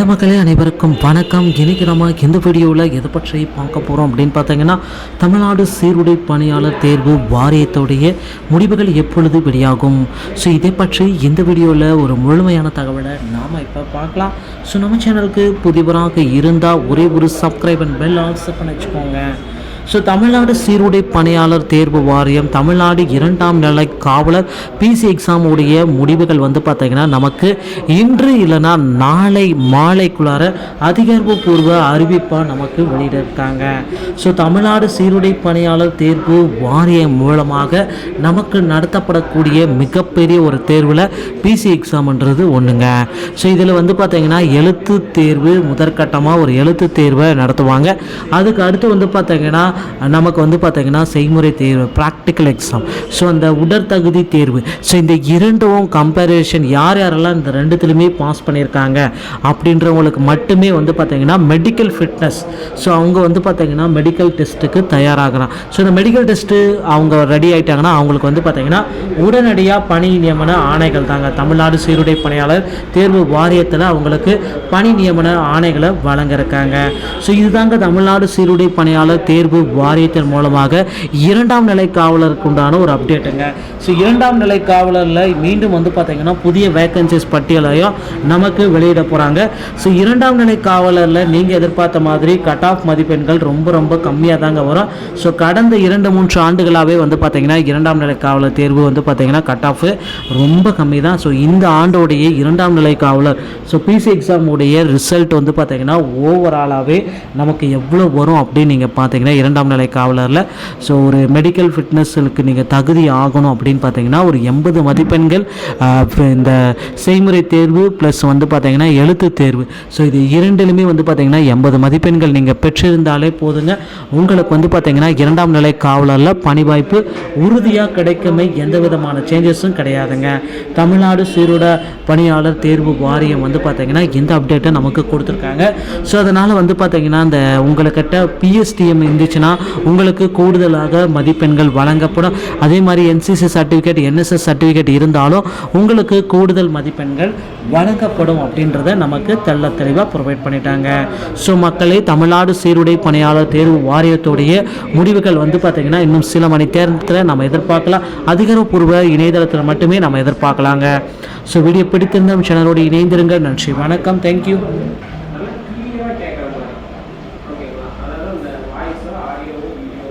Hello மக்களே, அனைவருக்கும் வணக்கம். இன்றைக்கி நம்ம இந்த வீடியோவில் எதை பற்றி பார்க்க போகிறோம் அப்படின்னு பார்த்தீங்கன்னா, தமிழ்நாடு சீருடை பணியாளர் தேர்வு வாரியத்துடைய முடிவுகள் எப்பொழுது வெளியாகும். ஸோ இதை பற்றி இந்த வீடியோவில் ஒரு முழுமையான தகவலை நாம் இப்போ பார்க்கலாம். ஸோ நம்ம சேனலுக்கு புதிவராக இருந்தால் ஒரே ஒரு சப்ஸ்கிரைப் அண்ட் பெல் ஆல்சோ பண்ணி வச்சுக்கோங்க. ஸோ தமிழ்நாடு சீருடை பணியாளர் தேர்வு வாரியம் தமிழ்நாடு 2ஆம் நிலை காவலர் பிசி எக்ஸாம் உடைய முடிவுகள் பார்த்திங்கன்னா நமக்கு இன்று இல்லைனா நாளை மாலைக்குள்ளார அதிகாரப்பூர்வ அறிவிப்பாக நமக்கு வெளியிட்டிருக்காங்க. ஸோ தமிழ்நாடு சீருடை பணியாளர் தேர்வு வாரியம் மூலமாக நமக்கு நடத்தப்படக்கூடிய மிகப்பெரிய ஒரு தேர்வில் பிசி எக்ஸாம்ன்றது ஒன்றுங்க. ஸோ இதில் பார்த்திங்கன்னா எழுத்து தேர்வு முதற்கட்டமாக ஒரு எழுத்து தேர்வை நடத்துவாங்க. அதுக்கு அடுத்து பார்த்திங்கன்னா நமக்கு பார்த்திங்கன்னா செய்முறை தேர்வு ப்ராக்டிக்கல் எக்ஸாம். ஸோ அந்த உடற்தகுதி தேர்வு. ஸோ இந்த இரண்டும் கம்பேரிஷன் யாரெல்லாம் இந்த ரெண்டுத்துலையுமே பாஸ் பண்ணியிருக்காங்க அப்படின்றவங்களுக்கு மட்டுமே பார்த்திங்கன்னா மெடிக்கல் ஃபிட்னஸ். ஸோ அவங்க பார்த்திங்கன்னா மெடிக்கல் டெஸ்ட்டுக்கு தயாராகிறான். ஸோ இந்த மெடிக்கல் டெஸ்ட்டு அவங்க ரெடி ஆகிட்டாங்கன்னா அவங்களுக்கு பார்த்திங்கன்னா உடனடியாக பணி நியமன ஆணைகள் தாங்க. தமிழ்நாடு சீருடை பணியாளர் தேர்வு வாரியத்தில் அவங்களுக்கு பணி நியமன ஆணைகளை வழங்க இருக்காங்க. ஸோ இதுதாங்க தமிழ்நாடு சீருடை பணியாளர் தேர்வு வாரியத்தின் மூலமாக 2ஆம் நிலை காவலருக்கு உண்டான ஒரு அப்டேட்டுங்க. ஸோ 2ஆம் நிலை காவலரில் மீண்டும் பார்த்திங்கன்னா புதிய வேக்கன்சிஸ் பட்டியலையும் நமக்கு வெளியிட போகிறாங்க. ஸோ 2ஆம் நிலை காவலரில் நீங்கள் எதிர்பார்த்த மாதிரி கட் ஆஃப் மதிப்பெண்கள் ரொம்ப ரொம்ப கம்மியாக தாங்க வரும். ஸோ கடந்த 2-3 ஆண்டுகளாகவே பார்த்திங்கன்னா 2ஆம் நிலை காவலர் தேர்வு பார்த்திங்கன்னா கட் ஆஃப் ரொம்ப கம்மி தான். ஸோ இந்த ஆண்டோடைய 2ஆம் நிலை காவலர் பிசி எக்ஸாம் உடைய ரிசல்ட் பார்த்திங்கன்னா ஓவராலாகவே நமக்கு எவ்வளோ வரும் அப்படின்னு நீங்கள் பார்த்தீங்கன்னா 2ஆம் நிலை காவலரில் ஸோ ஒரு மெடிக்கல் ஃபிட்னஸுக்கு நீங்கள் தகுதி ஆகணும் அப்படின்னு பார்த்தீங்கன்னா ஒரு 80 மதிப்பெண்கள் இந்த செய்முறை தேர்வு ப்ளஸ் பார்த்தீங்கன்னா எழுத்து தேர்வு. ஸோ இது இரண்டிலுமே பார்த்தீங்கன்னா 80 மதிப்பெண்கள் நீங்கள் பெற்றிருந்தாலே போதுங்க. உங்களுக்கு பார்த்தீங்கன்னா 2ஆம் நிலை காவலரில் பணி வாய்ப்பு உறுதியாக கிடைக்குமே, எந்த விதமான சேஞ்சஸும் கிடையாதுங்க. தமிழ்நாடு சீருடை பணியாளர் தேர்வு வாரியம் பார்த்தீங்கன்னா இந்த அப்டேட்டை நமக்கு கொடுத்துருக்காங்க. ஸோ அதனால் பார்த்தீங்கன்னா இந்த உங்களுக்கிட்ட பிஎஸ்டிஎம் இருந்துச்சுன்னா உங்களுக்கு கூடுதலாக மதிப்பெண்கள் வழங்கப்படும். அதே மாதிரி என்சிசி சர்டிஃபிகேட் என்எஸ்எஸ் சர்டிஃபிகேட் இருந்தாலும் உங்களுக்கு கூடுதல் மதிப்பெண்கள் வழங்கப்படும் அப்படின்றத நமக்கு தெளிவாக ப்ரொவைட் பண்ணிட்டாங்க. ஸோ மக்களே, தமிழ்நாடு சீருடை பணியாளர் தேர்வு வாரியத்துடைய முடிவுகள் பார்த்திங்கன்னா இன்னும் சில மணி நேரத்தில் நம்ம எதிர்பார்க்கலாம். அதிகாரப்பூர்வ இணையதளத்தில் மட்டுமே நம்ம எதிர்பார்க்கலாங்க. ஸோ வீடியோ பிடித்திருந்த சேனலோடு இணைந்திருங்க. நன்றி, வணக்கம், தேங்க்யூ.